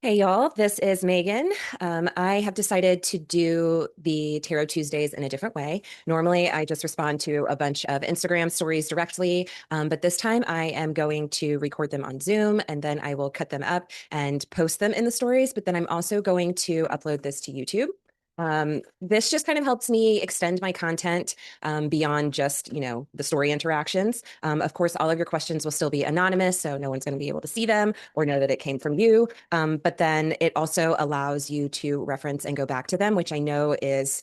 Hey y'all, this is Megan. I have decided to do the Tarot Tuesdays in a different way. Normally, I just respond to a bunch of Instagram stories directly, but this time I am going to record them on Zoom and then I will cut them up and post them in the stories. But then I'm also going to upload this to YouTube. This just kind of helps me extend my content beyond just, the story interactions. Of course, all of your questions will still be anonymous, so no one's going to be able to see them or know that it came from you. But then it also allows you to reference and go back to them, which I know is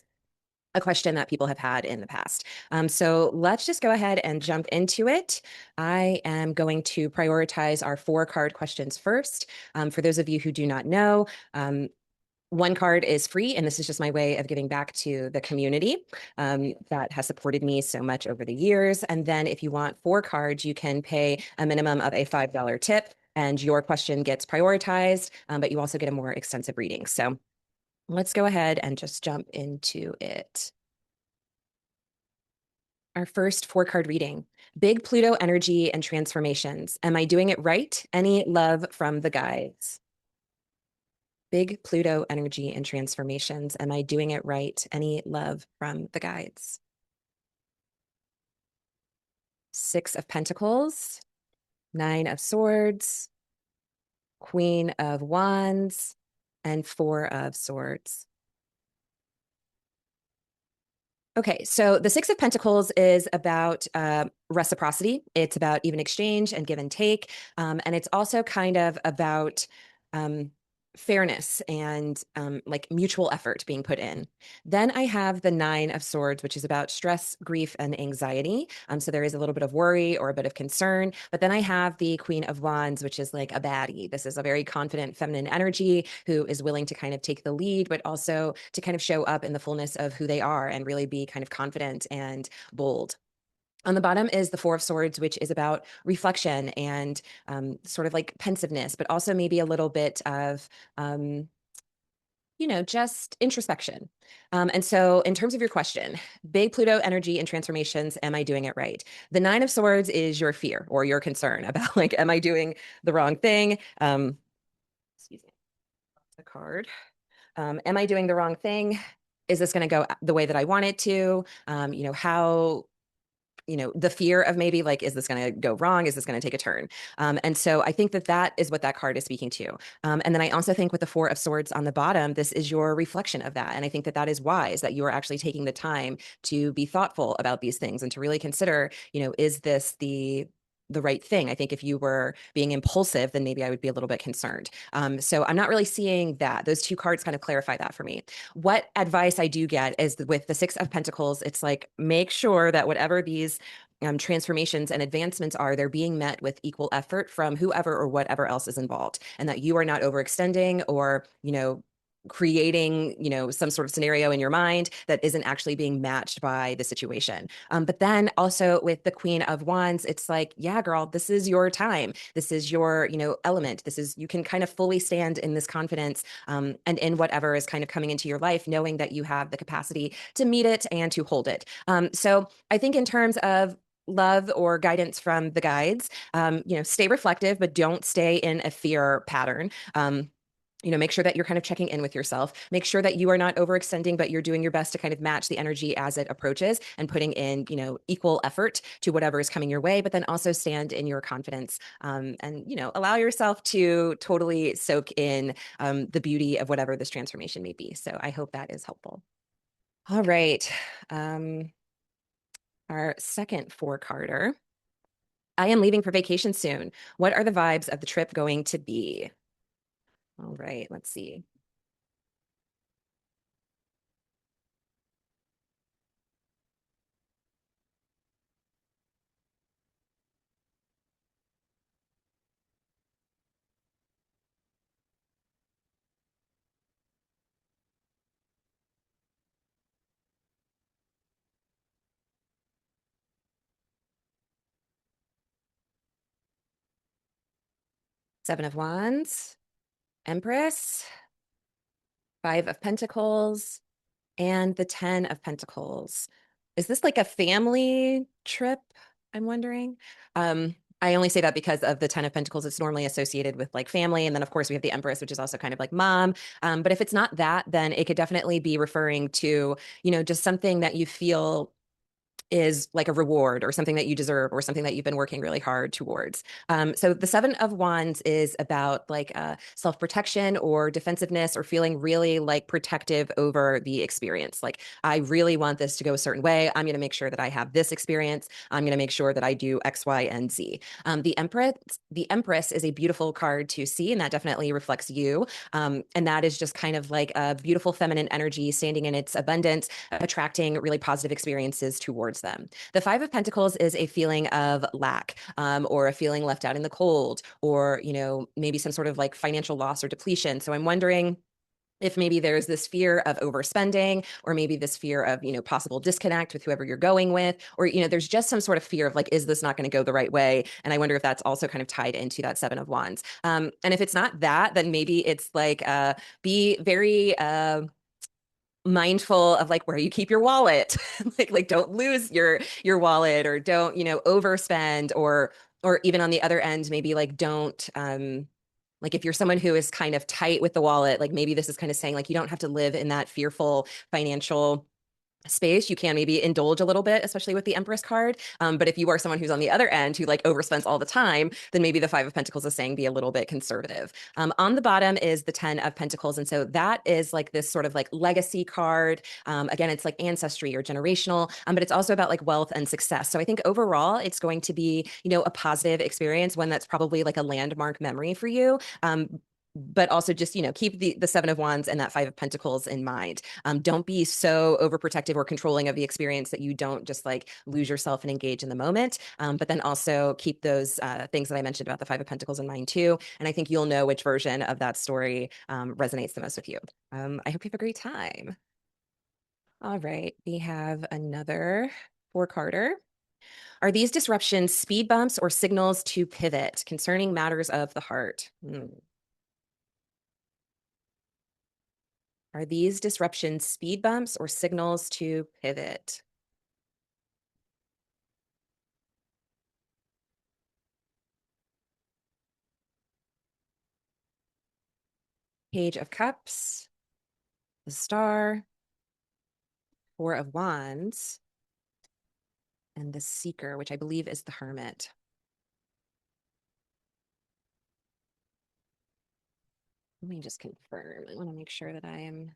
a question that people have had in the past. So let's just go ahead and jump into it. I am going to prioritize our four card questions first. For those of you who do not know, one card is free, and this is just my way of giving back to the community that has supported me so much over the years. And then if you want four cards, you can pay a minimum of a $5 tip, and your question gets prioritized, but you also get a more extensive reading. So let's go ahead and just jump into it. Our first four card reading: Big Pluto energy and transformations. Am I doing it right? Any love from the guides? Big Pluto energy and transformations. Am I doing it right? Any love from the guides? Six of Pentacles, Nine of Swords, Queen of Wands, and Four of Swords. Okay, so the Six of Pentacles is about reciprocity. It's about even exchange and give and take. And it's also kind of about um, fairness and like mutual effort being put in. Then I have the Nine of Swords, which is about stress, grief, and anxiety. So there is a little bit of worry or a bit of concern. But then I have the Queen of Wands, which is like a baddie. This is a very confident feminine energy who is willing to kind of take the lead, but also to kind of show up in the fullness of who they are and really be kind of confident and bold. On the bottom is the Four of Swords, which is about reflection and sort of like pensiveness, but also maybe a little bit of just introspection. And so, in terms of your question, big Pluto energy and transformations, am I doing it right? The Nine of Swords is your fear or your concern about, like, am I doing the wrong thing? Excuse me, the card. Am I doing the wrong thing? Is this going to go the way that I want it to? How the fear of maybe like, is this going to go wrong? Is this going to take a turn? And so I think that that is what that card is speaking to. And then I also think with the Four of Swords on the bottom, this is your reflection of that. And I think that that is wise, that you are actually taking the time to be thoughtful about these things and to really consider, is this the right thing? I think if you were being impulsive, then maybe I would be a little bit concerned. So I'm not really seeing that. Those two cards kind of clarify that for me. What advice I do get is with the Six of Pentacles, it's like, make sure that whatever these transformations and advancements are, they're being met with equal effort from whoever or whatever else is involved, and that you are not overextending or, creating, some sort of scenario in your mind that isn't actually being matched by the situation. But then also with the Queen of Wands, it's like, yeah, girl, this is your time. This is your, element. This is, you can kind of fully stand in this confidence and in whatever is kind of coming into your life, knowing that you have the capacity to meet it and to hold it. So I think in terms of love or guidance from the guides, stay reflective, but don't stay in a fear pattern. Make sure that you're kind of checking in with yourself. Make sure that you are not overextending, but you're doing your best to kind of match the energy as it approaches and putting in, equal effort to whatever is coming your way, but then also stand in your confidence and, allow yourself to totally soak in the beauty of whatever this transformation may be. So I hope that is helpful. All right. Um, our second four-carder. I am leaving for vacation soon. What are the vibes of the trip going to be? All right, let's see. Seven of Wands, Empress, Five of Pentacles, and the Ten of Pentacles. Is this like a family trip? I'm wondering. I only say that because of the Ten of Pentacles. It's normally associated with like family. And then, of course, we have the Empress, which is also kind of like mom. But if it's not that, then it could definitely be referring to, just something that you feel is like a reward or something that you deserve or something that you've been working really hard towards. So the Seven of Wands is about like self-protection or defensiveness or feeling really like protective over the experience. Like, I really want this to go a certain way. I'm going to make sure that I have this experience. I'm going to make sure that I do X, Y, and Z. The Empress is a beautiful card to see, and that definitely reflects you. And that is just kind of like a beautiful feminine energy standing in its abundance, attracting really positive experiences towards them. The Five of Pentacles is a feeling of lack, or a feeling left out in the cold, or, maybe some sort of like financial loss or depletion. So I'm wondering if maybe there's this fear of overspending, or maybe this fear of, possible disconnect with whoever you're going with, or, there's just some sort of fear of like, is this not going to go the right way? And I wonder if that's also kind of tied into that Seven of Wands. And if it's not that, then maybe it's like, be very, mindful of like where you keep your wallet. Like don't lose your wallet, or don't, overspend, or even on the other end, maybe like don't like if you're someone who is kind of tight with the wallet, like maybe this is kind of saying like you don't have to live in that fearful financial space. You can maybe indulge a little bit, especially with the Empress card. But if you are someone who's on the other end who like overspends all the time, then maybe the Five of Pentacles is saying be a little bit conservative. On the bottom is the Ten of Pentacles. And so that is like this sort of like legacy card. Again, it's like ancestry or generational, but it's also about like wealth and success. So I think overall it's going to be, a positive experience, one that's probably like a landmark memory for you. But also just, keep the Seven of Wands and that Five of Pentacles in mind. Don't be so overprotective or controlling of the experience that you don't just like lose yourself and engage in the moment. But then also keep those things that I mentioned about the Five of Pentacles in mind too. And I think you'll know which version of that story resonates the most with you. I hope you have a great time. All right, we have another four-carder. Are these disruptions speed bumps or signals to pivot concerning matters of the heart? Are these disruptions speed bumps or signals to pivot? Page of Cups, the Star, Four of Wands, and the Seeker, which I believe is the Hermit. Let me just confirm. I want to make sure that I am.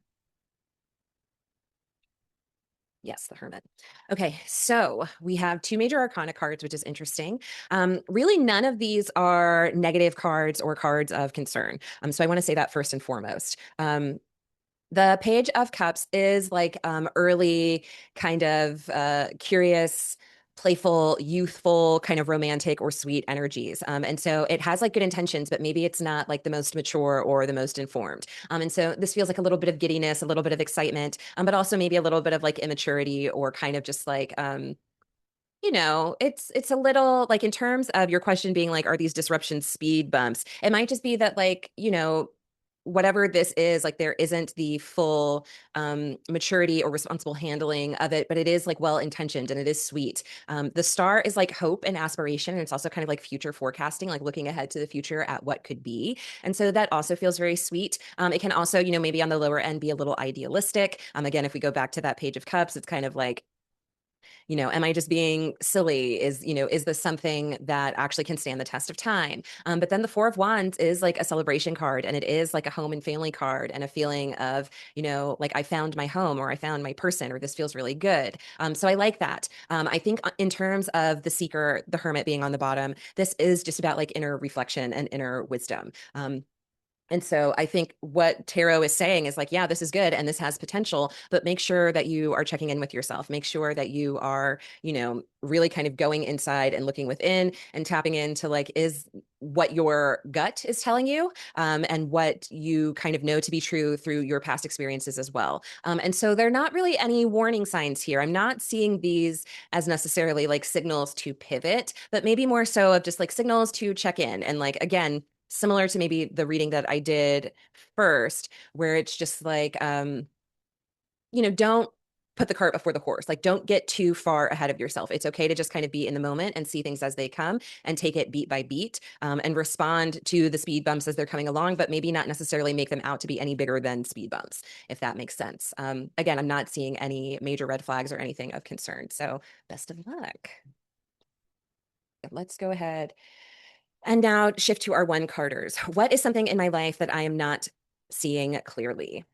Yes, the Hermit. Okay, so we have two major arcana cards, which is interesting. Really, none of these are negative cards or cards of concern. So I want to say that first and foremost. The Page of Cups is like early, kind of curious, playful, youthful, kind of romantic or sweet energies. And so it has like good intentions, but maybe it's not like the most mature or the most informed. And so this feels like a little bit of giddiness, a little bit of excitement, but also maybe a little bit of like immaturity, or kind of just like it's a little like, in terms of your question being like, are these disruptions speed bumps? It might just be that like, whatever this is, like there isn't the full maturity or responsible handling of it, but it is like well intentioned and it is sweet. The Star is like hope and aspiration, and it's also kind of like future forecasting, like looking ahead to the future at what could be. And so that also feels very sweet. It can also, maybe on the lower end be a little idealistic. Again, if we go back to that Page of Cups, it's kind of like, am I just being silly? Is this something that actually can stand the test of time? But then the Four of Wands is like a celebration card, and it is like a home and family card, and a feeling of, like I found my home, or I found my person, or this feels really good. So I like that. I think in terms of the Seeker, the Hermit being on the bottom, this is just about like inner reflection and inner wisdom. And so I think what tarot is saying is like, yeah, this is good and this has potential, but make sure that you are checking in with yourself. Make sure that you are, really kind of going inside and looking within and tapping into like, is what your gut is telling you, and what you kind of know to be true through your past experiences as well. And so they're not really any warning signs here. I'm not seeing these as necessarily like signals to pivot, but maybe more so of just like signals to check in. And like, again, similar to maybe the reading that I did first, where it's just like, don't put the cart before the horse. Like, don't get too far ahead of yourself. It's okay to just kind of be in the moment and see things as they come and take it beat by beat, and respond to the speed bumps as they're coming along, but maybe not necessarily make them out to be any bigger than speed bumps, if that makes sense. Again, I'm not seeing any major red flags or anything of concern. So best of luck. Let's go ahead and now shift to our one carders. What is something in my life that I am not seeing clearly?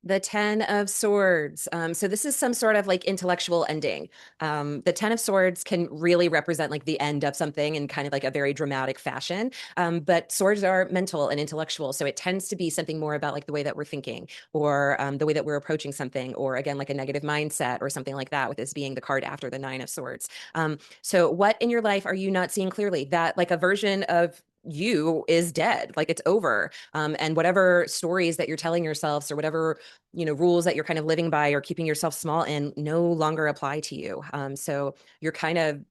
The 10 of Swords. So this is some sort of like intellectual ending. The 10 of Swords can really represent like the end of something in kind of like a very dramatic fashion. But swords are mental and intellectual. So it tends to be something more about like the way that we're thinking, or the way that we're approaching something, or again, like a negative mindset or something like that, with this being the card after the 9 of Swords. So what in your life are you not seeing clearly? That like a version of you is dead, like it's over. And whatever stories that you're telling yourselves, or whatever rules that you're kind of living by or keeping yourself small in, no longer apply to you. So you're kind of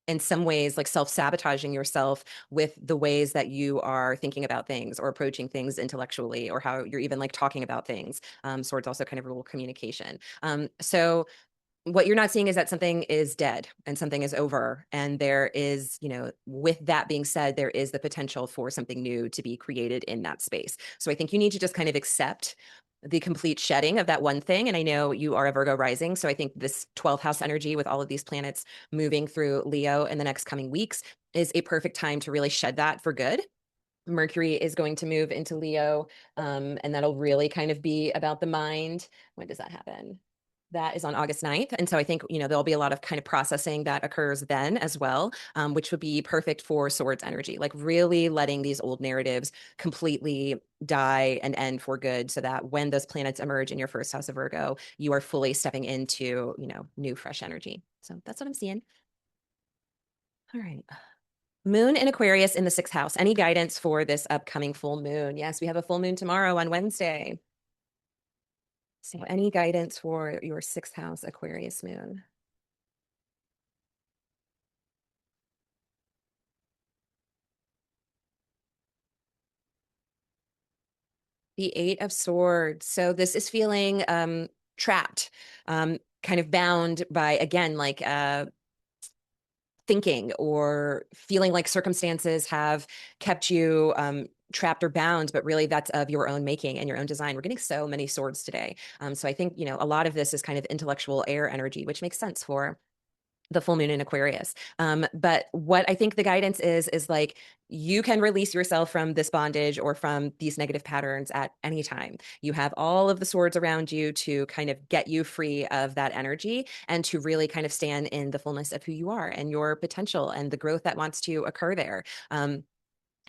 in some ways like self-sabotaging yourself with the ways that you are thinking about things or approaching things intellectually, or how you're even like talking about things. Swords also kind of rule communication. So what you're not seeing is that something is dead and something is over. And there is, with that being said, there is the potential for something new to be created in that space. So I think you need to just kind of accept the complete shedding of that one thing. And I know you are a Virgo rising. So I think this 12th house energy with all of these planets moving through Leo in the next coming weeks is a perfect time to really shed that for good. Mercury is going to move into Leo, and that'll really kind of be about the mind. When does that happen? That is on August 9th. And so I think, there'll be a lot of kind of processing that occurs then as well, which would be perfect for Swords energy, like really letting these old narratives completely die and end for good, so that when those planets emerge in your first house of Virgo, you are fully stepping into, new, fresh energy. So that's what I'm seeing. All right. Moon in Aquarius in the sixth house. Any guidance for this upcoming full moon? Yes, we have a full moon tomorrow on Wednesday. So any guidance for your sixth house Aquarius moon? The Eight of Swords. So this is feeling trapped, kind of bound by, again, like thinking or feeling like circumstances have kept you trapped or bound, but really that's of your own making and your own design. We're getting so many swords today. So I think, a lot of this is kind of intellectual air energy, which makes sense for the full moon in Aquarius. But what I think the guidance is like, you can release yourself from this bondage or from these negative patterns at any time. You have all of the swords around you to kind of get you free of that energy, and to really kind of stand in the fullness of who you are and your potential and the growth that wants to occur there.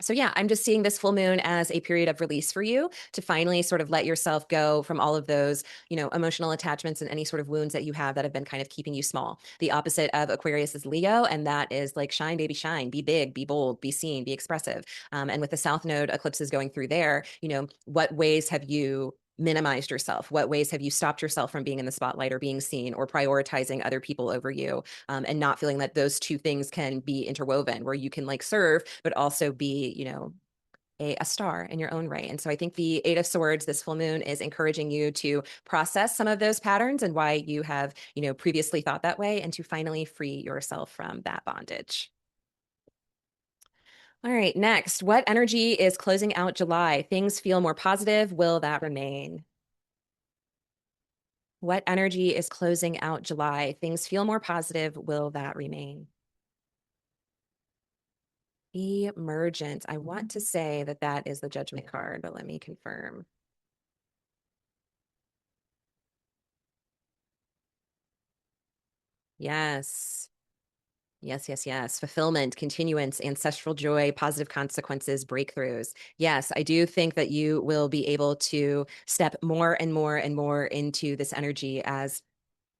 So yeah, I'm just seeing this full moon as a period of release for you, to finally sort of let yourself go from all of those, emotional attachments and any sort of wounds that you have that have been kind of keeping you small. The opposite of Aquarius is Leo, and that is like shine, baby, shine, be big, be bold, be seen, be expressive. And with the South Node eclipses going through there, what ways have you minimized yourself? What ways have you stopped yourself from being in the spotlight or being seen or prioritizing other people over you, and not feeling that those two things can be interwoven, where you can like serve, but also be, a star in your own right. And so I think the Eight of Swords, this full moon, is encouraging you to process some of those patterns and why you have, previously thought that way, and to finally free yourself from that bondage. All right, next, what energy is closing out July? Things feel more positive. Will that remain? What energy is closing out July? Things feel more positive. Will that remain? Emergent. I want to say that that is the Judgment card, but let me confirm. Yes. Yes, yes, yes. Fulfillment, continuance, ancestral joy, positive consequences, breakthroughs. Yes, I do think that you will be able to step more and more and more into this energy as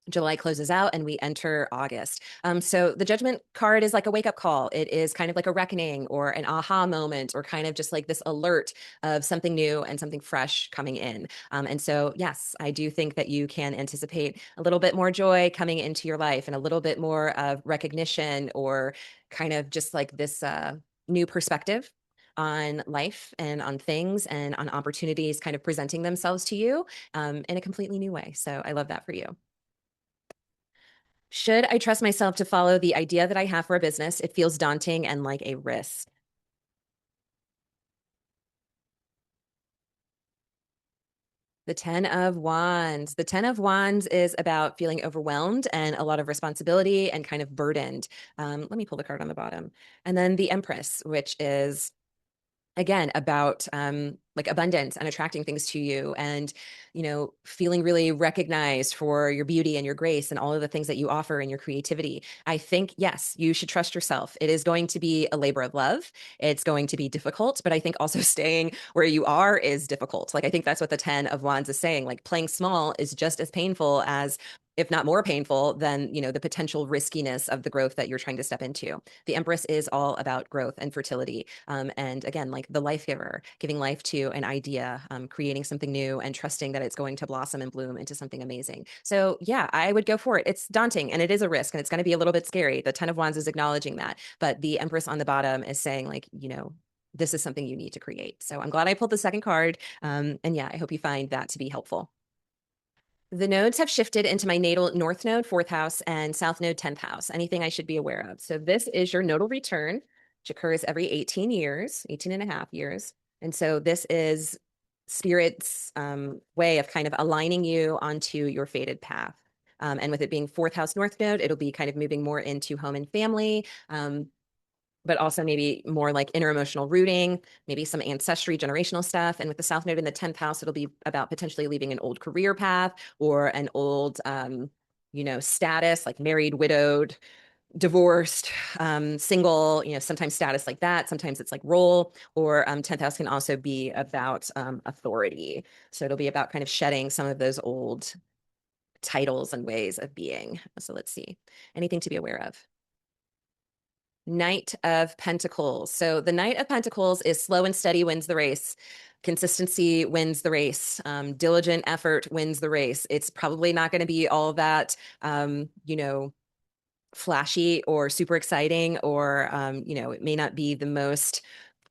July closes out and we enter August. So the Judgment card is like a wake up call. It is kind of like a reckoning or an aha moment, or kind of just like this alert of something new and something fresh coming in. And so, yes, I do think that you can anticipate a little bit more joy coming into your life, and a little bit more of recognition, or kind of just like this, new perspective on life and on things and on opportunities kind of presenting themselves to you in a completely new way. So I love that for you. Should I trust myself to follow the idea that I have for a business? It feels daunting and like a risk. The 10 of Wands. The 10 of Wands is about feeling overwhelmed and a lot of responsibility and kind of burdened. Let me pull the card on the bottom. And then the Empress, which is again about like abundance and attracting things to you and feeling really recognized for your beauty and your grace and all of the things that you offer and your creativity. I think yes, you should trust yourself. It is going to be a labor of love. It's going to be difficult, but I think also staying where you are is difficult. Like I think that's what the 10 of Wands is saying. Like playing small is just as painful as, if not more painful than, the potential riskiness of the growth that you're trying to step into. The Empress is all about growth and fertility. And again, like the life giver, giving life to an idea, creating something new and trusting that it's going to blossom and bloom into something amazing. So yeah, I would go for it. It's daunting and it is a risk and it's going to be a little bit scary. The 10 of Wands is acknowledging that, but the Empress on the bottom is saying like, this is something you need to create. So I'm glad I pulled the second card. And yeah, I hope you find that to be helpful. The nodes have shifted into my natal north node, fourth house, and south node, 10th house. Anything I should be aware of? So this is your nodal return, which occurs every 18 years, 18 and a half years. And so this is Spirit's way of kind of aligning you onto your fated path. And with it being fourth house north node, it'll be kind of moving more into home and family. But also maybe more like inner emotional rooting, maybe some ancestry, generational stuff. And with the South Node in the 10th house, it'll be about potentially leaving an old career path or an old, status, like married, widowed, divorced, single, sometimes status like that. Sometimes it's like role, or 10th house can also be about authority. So it'll be about kind of shedding some of those old titles and ways of being. So let's see. Anything to be aware of? Knight of Pentacles. So the Knight of Pentacles is slow and steady wins the race. Consistency wins the race. Diligent effort wins the race. It's probably not going to be all that, flashy or super exciting, or, it may not be the most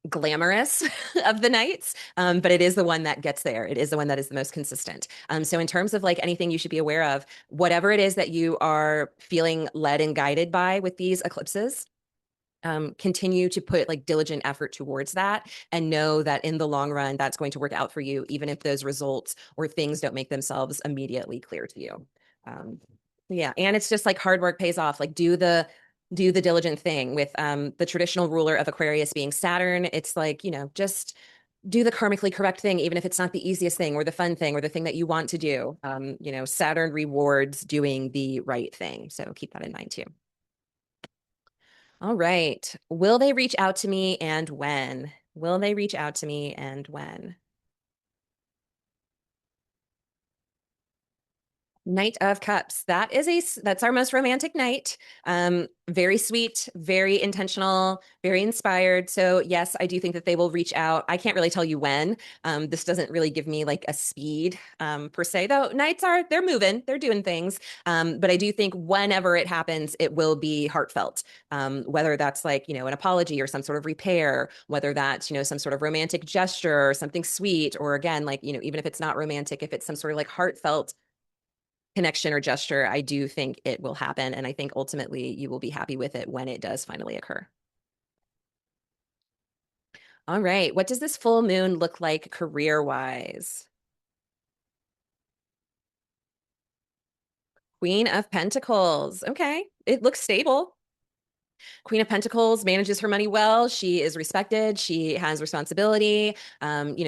glamorous of the nights, but it is the one that gets there. It is the one that is the most consistent. So in terms of like anything you should be aware of, whatever it is that you are feeling led and guided by with these eclipses, continue to put like diligent effort towards that and know that in the long run, that's going to work out for you, even if those results or things don't make themselves immediately clear to you. Yeah. And it's just like hard work pays off. Like do the diligent thing with the traditional ruler of Aquarius being Saturn. It's like, just do the karmically correct thing, even if it's not the easiest thing or the fun thing or the thing that you want to do. Saturn rewards doing the right thing. So keep that in mind too. All right. Will they reach out to me and when? Will they reach out to me and when? Knight of Cups. That's our most romantic night. Very sweet, very intentional, very inspired. So yes, I do think that they will reach out. I can't really tell you when. This doesn't really give me like a speed per se, though. They're moving, they're doing things. But I do think whenever it happens, it will be heartfelt. Whether that's like, an apology or some sort of repair, whether that's, some sort of romantic gesture or something sweet, or again, like, even if it's not romantic, if it's some sort of like heartfelt connection or gesture, I do think it will happen. And I think ultimately you will be happy with it when it does finally occur. All right. What does this full moon look like career-wise? Queen of Pentacles. Okay. It looks stable. Queen of Pentacles manages her money well. She is respected. She has responsibility.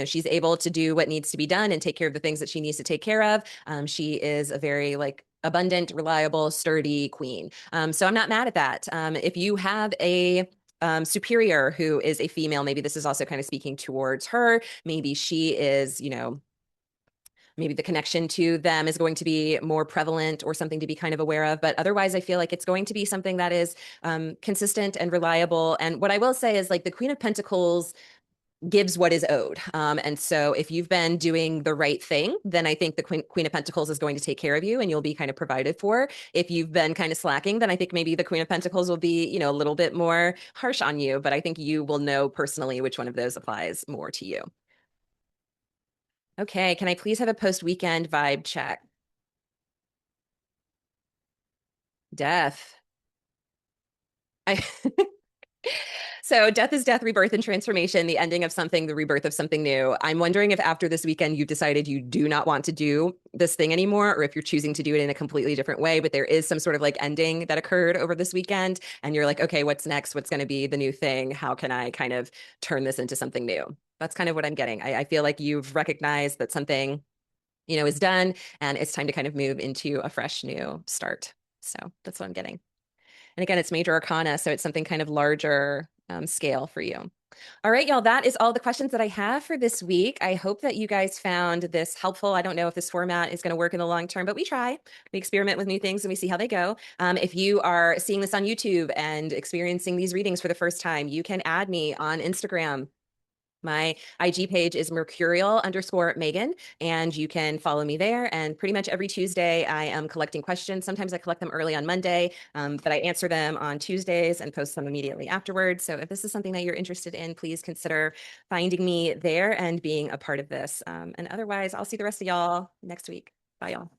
She's able to do what needs to be done and take care of the things that she needs to take care of. She is a very like abundant, reliable, sturdy queen. So I'm not mad at that. If you have a superior who is a female, maybe this is also kind of speaking towards her. Maybe she is, maybe the connection to them is going to be more prevalent or something to be kind of aware of. But otherwise, I feel like it's going to be something that is consistent and reliable. And what I will say is like the Queen of Pentacles gives what is owed. And so if you've been doing the right thing, then I think the Queen of Pentacles is going to take care of you and you'll be kind of provided for. If you've been kind of slacking, then I think maybe the Queen of Pentacles will be, a little bit more harsh on you, but I think you will know personally which one of those applies more to you. Okay, can I please have a post-weekend vibe check? Death. I So death is death, rebirth, and transformation, the ending of something, the rebirth of something new. I'm wondering if after this weekend you've decided you do not want to do this thing anymore, or if you're choosing to do it in a completely different way, but there is some sort of like ending that occurred over this weekend, and you're like, okay, what's next? What's going to be the new thing? How can I kind of turn this into something new? That's kind of what I'm getting. I feel like you've recognized that something, is done, and it's time to kind of move into a fresh new start. So that's what I'm getting. And again, it's major arcana, so it's something kind of larger scale for you. All right, y'all, that is all the questions that I have for this week. I hope that you guys found this helpful. I don't know if this format is going to work in the long term, but we try. We experiment with new things and we see how they go. If you are seeing this on YouTube and experiencing these readings for the first time, you can add me on Instagram. My IG page is mercurial_Megan, and you can follow me there. And pretty much every Tuesday, I am collecting questions. Sometimes I collect them early on Monday, but I answer them on Tuesdays and post them immediately afterwards. So if this is something that you're interested in, please consider finding me there and being a part of this. And otherwise, I'll see the rest of y'all next week. Bye, y'all.